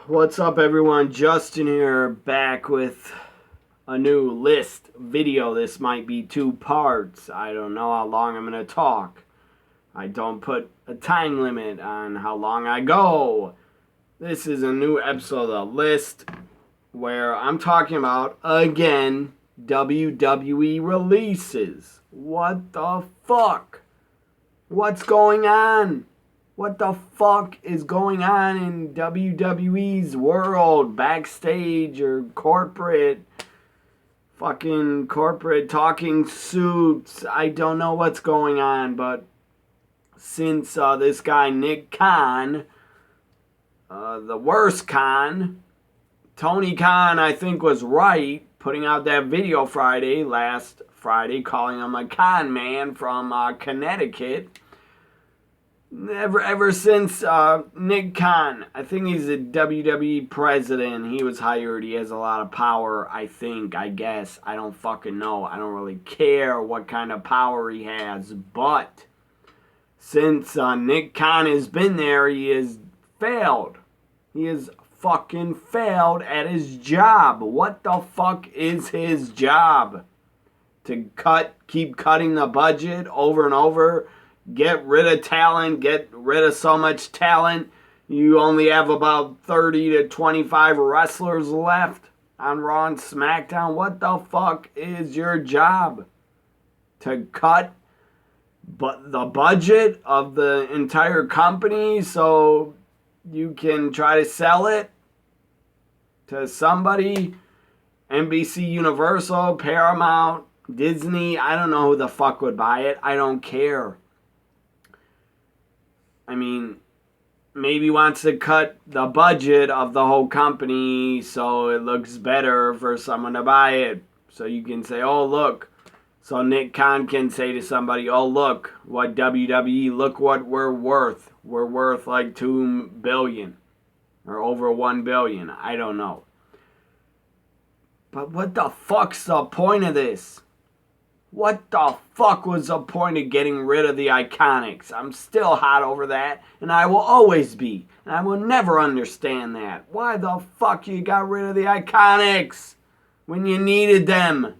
What's up, everyone? Justin here, back with a new list video. This might be 2 parts. I don't know how long I'm going to talk. I don't put a time limit on how long I go. This is a new episode of the list where I'm talking about, again, WWE Releases. What the fuck? What's going on? What the fuck is going on in WWE's world, backstage or corporate, fucking corporate talking suits? I don't know what's going on, but since this guy Nick Khan, the worst Khan, Tony Khan, I think was right, putting out that video last Friday, calling him a con man from Connecticut. Ever since Nick Khan, I think he's a WWE president. He was hired. He has a lot of power, I guess. I don't fucking know. I don't really care what kind of power he has. But since Nick Khan has been there, he has failed. He has fucking failed at his job. What the fuck is his job? To keep cutting the budget over and over? Get rid of talent, get rid of so much talent. You only have about 30 to 25 wrestlers left on Raw and SmackDown. What the fuck is your job? To cut the budget of the entire company so you can try to sell it to somebody? NBC Universal, Paramount, Disney, I don't know who the fuck would buy it. I don't care. I mean, maybe wants to cut the budget of the whole company so it looks better for someone to buy it. So you can say, oh, look. So Nick Khan can say to somebody, oh, look, what WWE, look what we're worth. We're worth like $2 billion or over $1 billion. I don't know. But what the fuck's the point of this? What the fuck was the point of getting rid of the Iconics? I'm still hot over that, and I will always be. And I will never understand that. Why the fuck you got rid of the Iconics when you needed them?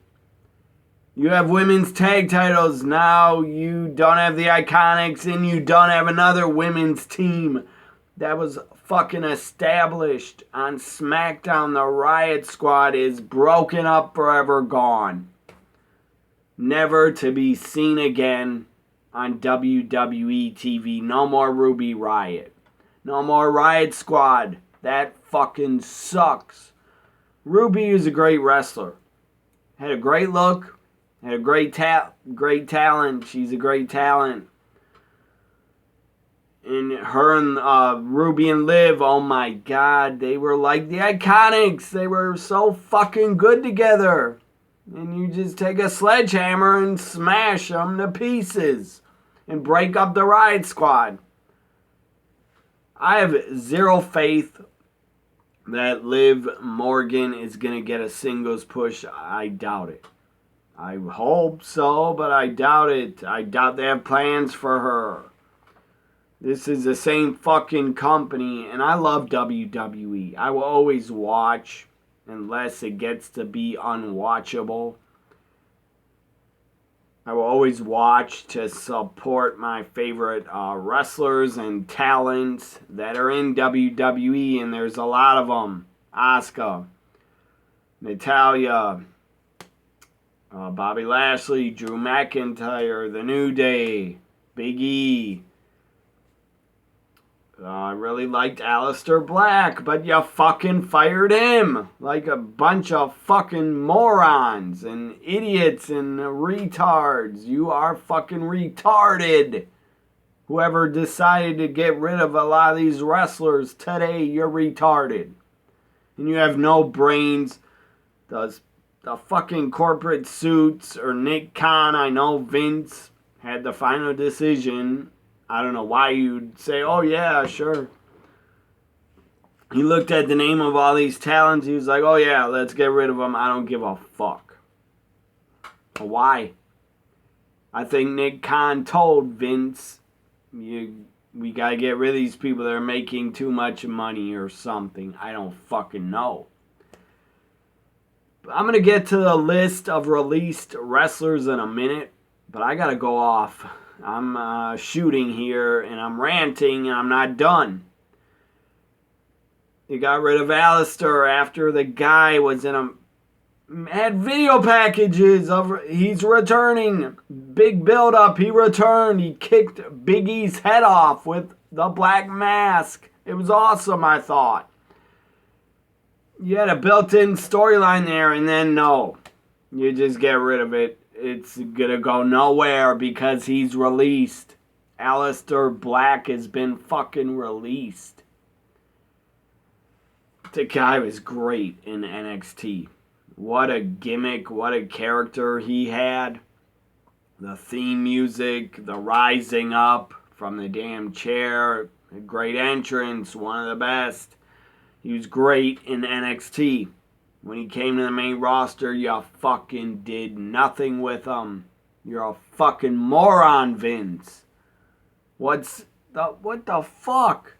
You have women's tag titles. Now you don't have the Iconics, and you don't have another women's team. That was fucking established on SmackDown. The Riot Squad is broken up, forever gone. Never to be seen again on WWE TV. No more Ruby Riot. No more Riot Squad. That fucking sucks. Ruby is a great wrestler. Had a great look. Had a great talent. She's a great talent. And her and Ruby and Liv, oh my god, they were like the Iconics. They were so fucking good together. And you just take a sledgehammer and smash them to pieces. And break up the Riot Squad. I have zero faith that Liv Morgan is going to get a singles push. I doubt it. I hope so, but I doubt it. I doubt they have plans for her. This is the same fucking company. And I love WWE. I will always watch. Unless it gets to be unwatchable. I will always watch to support my favorite wrestlers and talents that are in WWE, and there's a lot of them. Asuka, Natalya, Bobby Lashley, Drew McIntyre, The New Day, Big E. I really liked Aleister Black, but you fucking fired him. Like a bunch of fucking morons and idiots and retards. You are fucking retarded. Whoever decided to get rid of a lot of these wrestlers today, you're retarded. And you have no brains. The fucking corporate suits or Nick Khan, I know Vince had the final decision. I don't know why you'd say, oh yeah, sure. He looked at the name of all these talents. He was like, oh yeah, let's get rid of them. I don't give a fuck. Why? I think Nick Khan told Vince, you We gotta get rid of these people that are making too much money or something. I don't fucking know. I'm gonna get to the list of released wrestlers in a minute, but I gotta go off. I'm shooting here and I'm ranting and I'm not done. You got rid of Aleister after the guy was in a had video packages of he's returning. Big build up, he returned. He kicked Big E's head off with the black mask. It was awesome, I thought. You had a built-in storyline there, and then no. You just get rid of it. It's gonna go nowhere because he's released. Aleister Black has been fucking released. The guy was great in NXT. What a gimmick, what a character he had. The theme music, the rising up from the damn chair, a great entrance, one of the best. He was great in NXT. When he came to the main roster, you fucking did nothing with him. You're a fucking moron, Vince. What the fuck?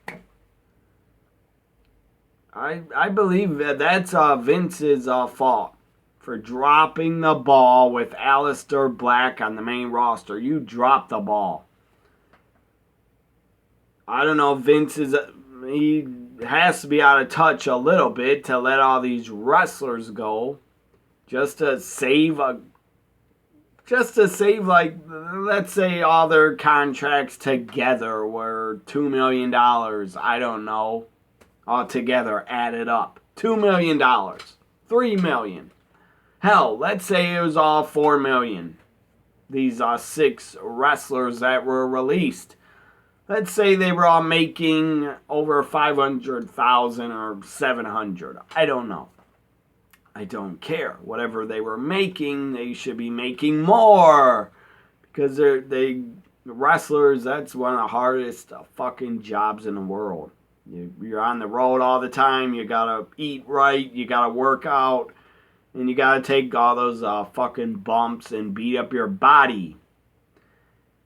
I believe that's Vince's fault for dropping the ball with Aleister Black on the main roster. You dropped the ball. I don't know, Vince he has to be out of touch a little bit to let all these wrestlers go just to save like, let's say all their contracts together were $2 million. I don't know. Altogether added up. $2 million. $3 million. Hell, let's say it was all $4 million. These 6 wrestlers that were released. Let's say they were all making over 500,000 or 700. I don't know. I don't care. Whatever they were making, they should be making more. Because they wrestlers, that's one of the hardest fucking jobs in the world. You're on the road all the time. You gotta eat right. You gotta work out. And you gotta take all those fucking bumps and beat up your body.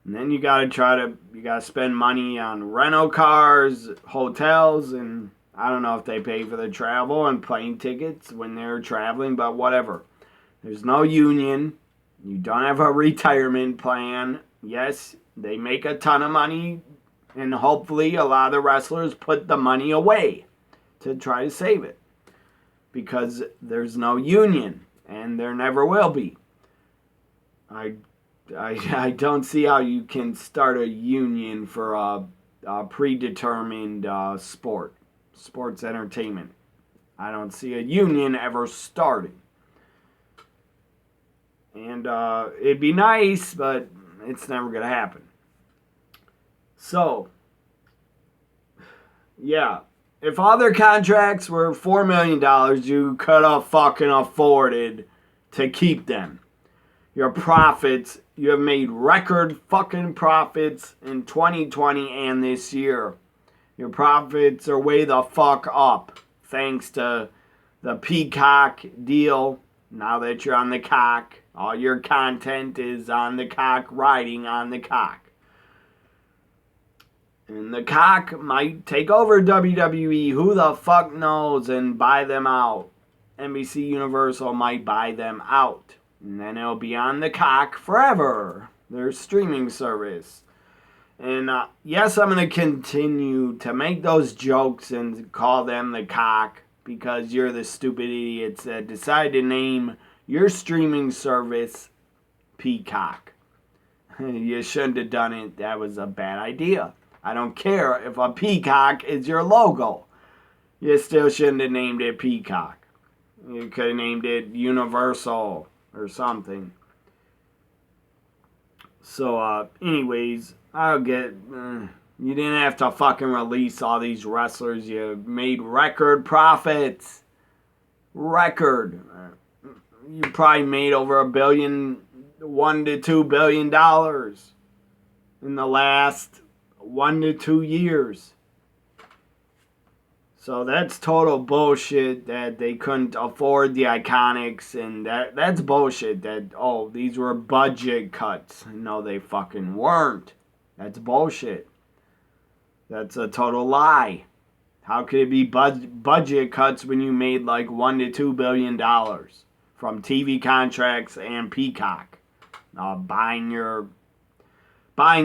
And then you gotta spend money on rental cars, hotels, and I don't know if they pay for the travel and plane tickets when they're traveling, but whatever. There's no union. You don't have a retirement plan. Yes, they make a ton of money, and hopefully a lot of the wrestlers put the money away to try to save it. Because there's no union, and there never will be. I don't see how you can start a union for a predetermined sports entertainment. I don't see a union ever starting. And it'd be nice, but it's never going to happen. So, yeah. If all their contracts were $4 million, you could have fucking afforded to keep them. Your profits, you have made record fucking profits in 2020 and this year. Your profits are way the fuck up thanks to the Peacock deal. Now that you're on the cock, all your content is on the cock, riding on the cock. And the cock might take over WWE, who the fuck knows, and buy them out. NBC Universal might buy them out. And then it'll be on the cock forever. Their streaming service. And yes, I'm going to continue to make those jokes and call them the cock. Because you're the stupid idiots that decide to name your streaming service Peacock. You shouldn't have done it. That was a bad idea. I don't care if a peacock is your logo. You still shouldn't have named it Peacock. You could have named it Universal or something. So, anyways, I'll get... you didn't have to fucking release all these wrestlers. You made record profits. Record. You probably made over $1 to $2 billion in the last 1 to 2 years. So that's total bullshit that they couldn't afford the Iconics, and that's bullshit that, oh, these were budget cuts. No, they fucking weren't. That's bullshit. That's a total lie. How could it be budget cuts when you made like $1 to $2 billion from TV contracts and Peacock, buying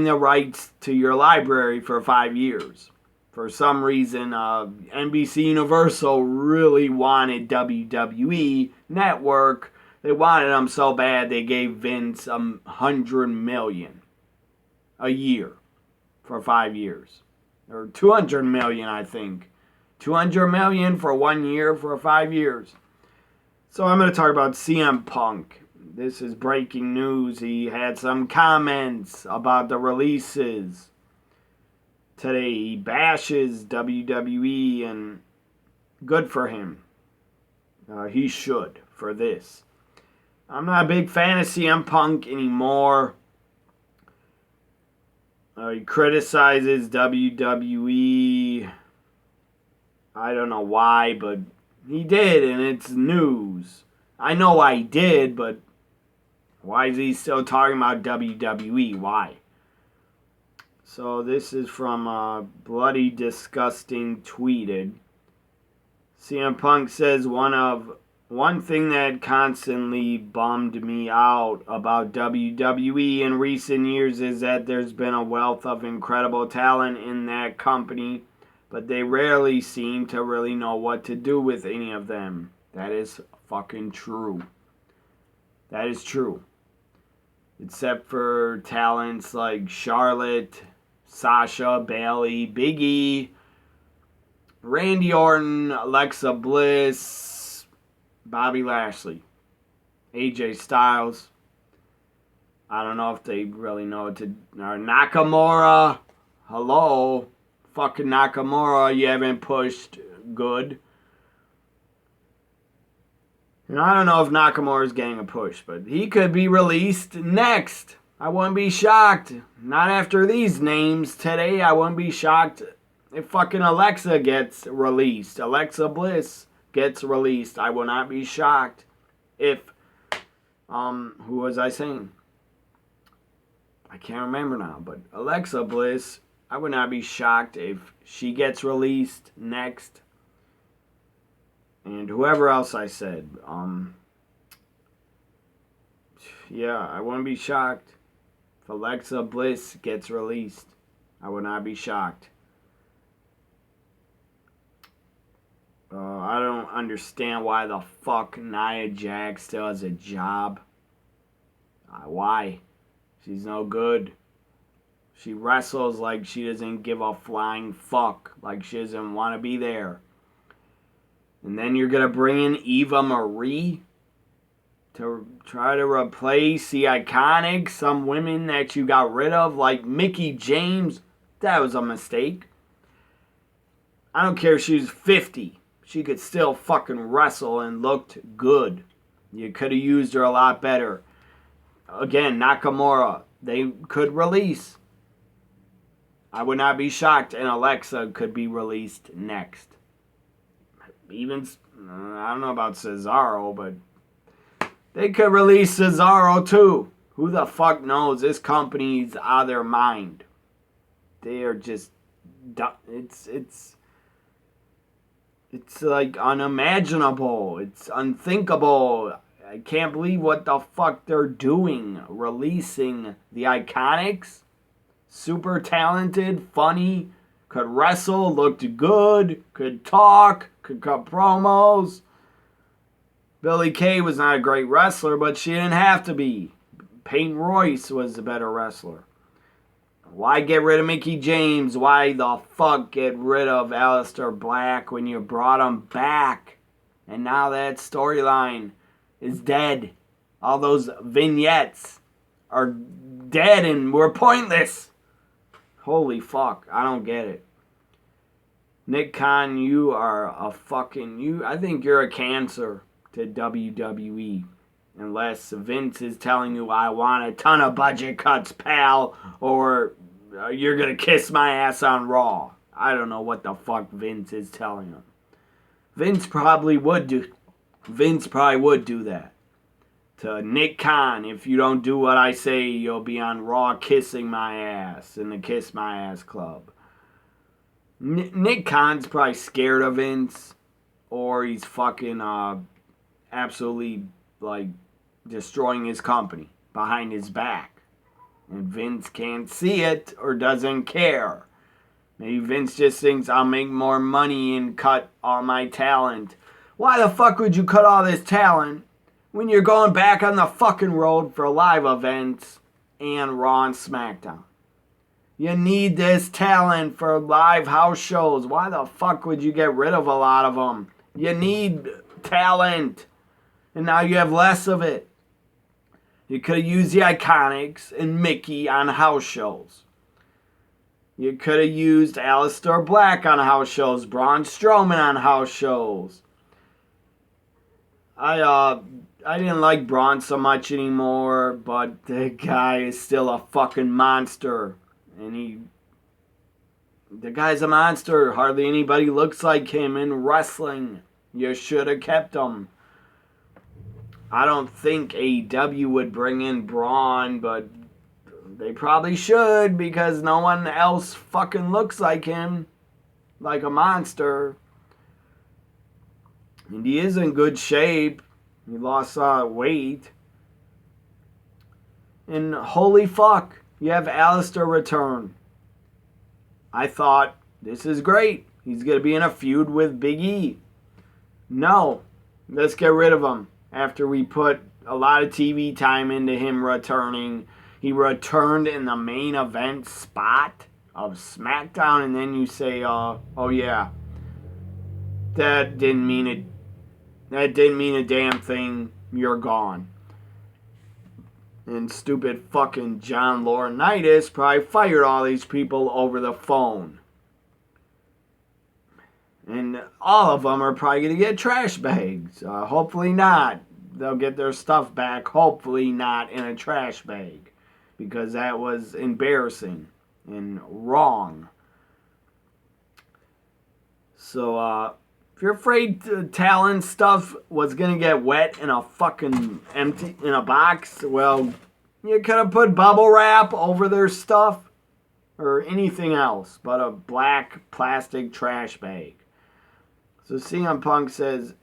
the rights to your library for 5 years? For some reason, NBC Universal really wanted WWE Network. They wanted them so bad they gave Vince $100 million a year for 5 years, or $200 million, I think. $200 million for 1 year for 5 years. So I'm going to talk about CM Punk. This is breaking news. He had some comments about the releases today. He bashes WWE, and good for him. He should for this. I'm not a big fan of CM Punk anymore. He criticizes WWE. I don't know why, but he did, and it's news. I know why he did, but why is he still talking about WWE? Why? So this is from Bloody Disgusting tweeted. CM Punk says one thing that constantly bummed me out about WWE in recent years is that there's been a wealth of incredible talent in that company, but they rarely seem to really know what to do with any of them. That is fucking true. That is true. Except for talents like Charlotte, Sasha, Bayley, Big E, Randy Orton, Alexa Bliss, Bobby Lashley, AJ Styles. I don't know if they really know what to... Or Nakamura. Hello. Fucking Nakamura, you haven't pushed good. And I don't know if Nakamura's getting a push, but he could be released next. I wouldn't be shocked. Not after these names today. I wouldn't be shocked if fucking Alexa gets released. Alexa Bliss gets released. I will not be shocked if... who was I saying? I can't remember now, but Alexa Bliss... I would not be shocked if she gets released next. And whoever else I said. Yeah, I wouldn't be shocked if Alexa Bliss gets released. I would not be shocked. I don't understand why the fuck Nia Jax still has a job. Why? She's no good. She wrestles like she doesn't give a flying fuck. Like she doesn't want to be there. And then you're going to bring in Eva Marie to try to replace the Iconics. Some women that you got rid of, like Mickie James. That was a mistake. I don't care if she was 50. She could still fucking wrestle and looked good. You could have used her a lot better. Again, Nakamura. They could release. I would not be shocked, and Alexa could be released next. Even, I don't know about Cesaro, but they could release Cesaro too. Who the fuck knows? This company's out of their mind. They are just, it's like unimaginable. It's unthinkable. I can't believe what the fuck they're doing. Releasing the Iconics. Super talented, funny, could wrestle, looked good, could talk, could cut promos. Billie Kay was not a great wrestler, but she didn't have to be. Peyton Royce was the better wrestler. Why get rid of Mickie James? Why the fuck get rid of Aleister Black when you brought him back? And now that storyline is dead. All those vignettes are dead and were pointless. Holy fuck, I don't get it. Nick Khan, you are a fucking... I think you're a cancer to WWE. Unless Vince is telling you, I want a ton of budget cuts, pal. Or you're going to kiss my ass on Raw. I don't know what the fuck Vince is telling him. Vince probably would do that. To Nick Khan, if you don't do what I say, you'll be on Raw kissing my ass in the Kiss My Ass Club. Nick Khan's probably scared of Vince, or he's fucking absolutely like destroying his company behind his back. And Vince can't see it or doesn't care. Maybe Vince just thinks I'll make more money and cut all my talent. Why the fuck would you cut all this talent when you're going back on the fucking road for live events and Raw and SmackDown? You need this talent for live house shows. Why the fuck would you get rid of a lot of them? You need talent. And now you have less of it. You could have used the Iconics and Mickey on house shows. You could have used Aleister Black on house shows, Braun Strowman on house shows. I didn't like Braun so much anymore, but the guy is still a fucking monster. And the guy's a monster. Hardly anybody looks like him in wrestling. You should have kept him. I don't think AEW would bring in Braun, but they probably should because no one else fucking looks like him. Like a monster. And he is in good shape. He lost weight. And holy fuck, you have Aleister return. I thought, this is great. He's going to be in a feud with Big E. No, let's get rid of him. After we put a lot of TV time into him returning. He returned in the main event spot of SmackDown, and then you say, oh yeah, that didn't mean it. That didn't mean a damn thing. You're gone. And stupid fucking John Laurinaitis probably fired all these people over the phone. And all of them are probably going to get trash bags. Hopefully not. They'll get their stuff back. Hopefully not in a trash bag. Because that was embarrassing and wrong. So, if you're afraid talent stuff was going to get wet in a fucking in a box, well, you could have put bubble wrap over their stuff or anything else but a black plastic trash bag. So CM Punk says,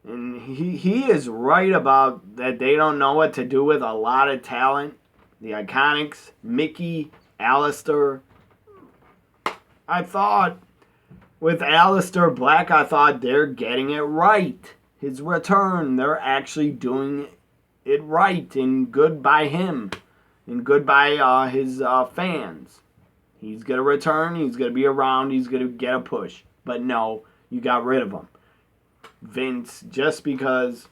and he is right about that they don't know what to do with a lot of talent. The Iconics, Mickey, Aleister. I thought with Aleister Black, I thought they're getting it right. His return, they're actually doing it right, and good by him, and good by his fans. He's going to return, he's going to be around, he's going to get a push. But no, you got rid of him. Vince, just because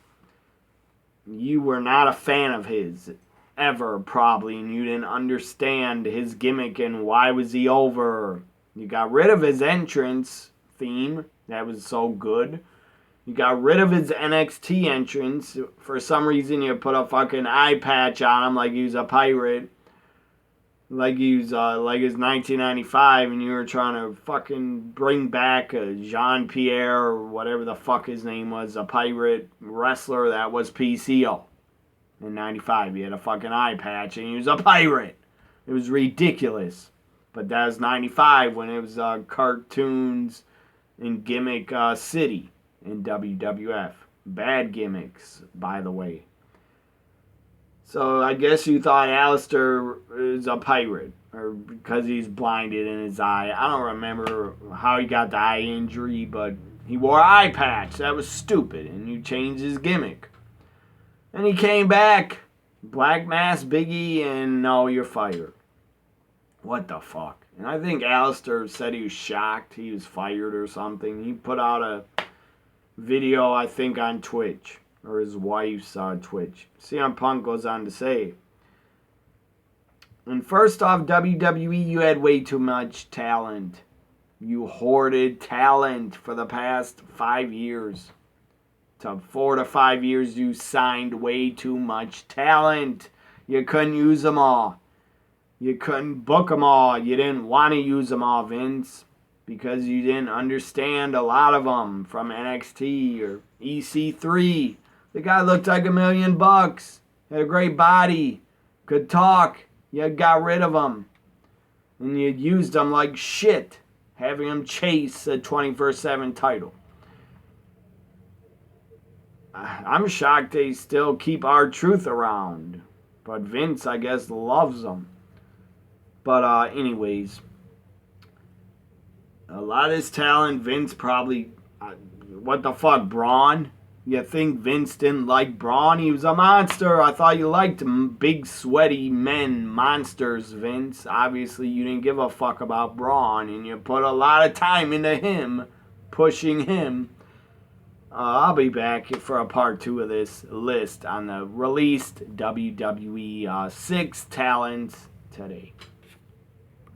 you were not a fan of his ever, probably, and you didn't understand his gimmick and why was he over. You got rid of his entrance theme. That was so good. You got rid of his NXT entrance. For some reason, you put a fucking eye patch on him like he was a pirate. Like he was, like it's 1995 and you were trying to fucking bring back Jean-Pierre or whatever the fuck his name was, a pirate wrestler that was PCO. In 95, he had a fucking eye patch and he was a pirate. It was ridiculous. But that was 95 when it was cartoons in Gimmick City in WWF. Bad gimmicks, by the way. So I guess you thought Aleister is a pirate, or because he's blinded in his eye. I don't remember how he got the eye injury, but he wore an eye patch. That was stupid, and you changed his gimmick. And he came back, Black Mass, Big E, and no, you're fired. What the fuck? And I think Aleister said he was shocked he was fired or something. He put out a video, I think, on Twitch. Or his wife's on Twitch. CM Punk goes on to say, and first off, WWE, you had way too much talent. You hoarded talent for the past 5 years. To 4 to 5 years, you signed way too much talent. You couldn't use them all. You couldn't book them all. You didn't want to use them all, Vince. Because you didn't understand a lot of them from NXT or EC3. The guy looked like $1 million. Had a great body. Could talk. You got rid of him. And you used him like shit. having him chase a 24/7 title. I'm shocked they still keep R-Truth around. But Vince, I guess, loves them. But anyways, a lot of this talent, Vince probably... what the fuck, Braun? You think Vince didn't like Braun? He was a monster. I thought you liked big, sweaty men, monsters, Vince. Obviously, you didn't give a fuck about Braun, and you put a lot of time into him, pushing him. I'll be back for a part 2 of this list on the released WWE 6 talents today.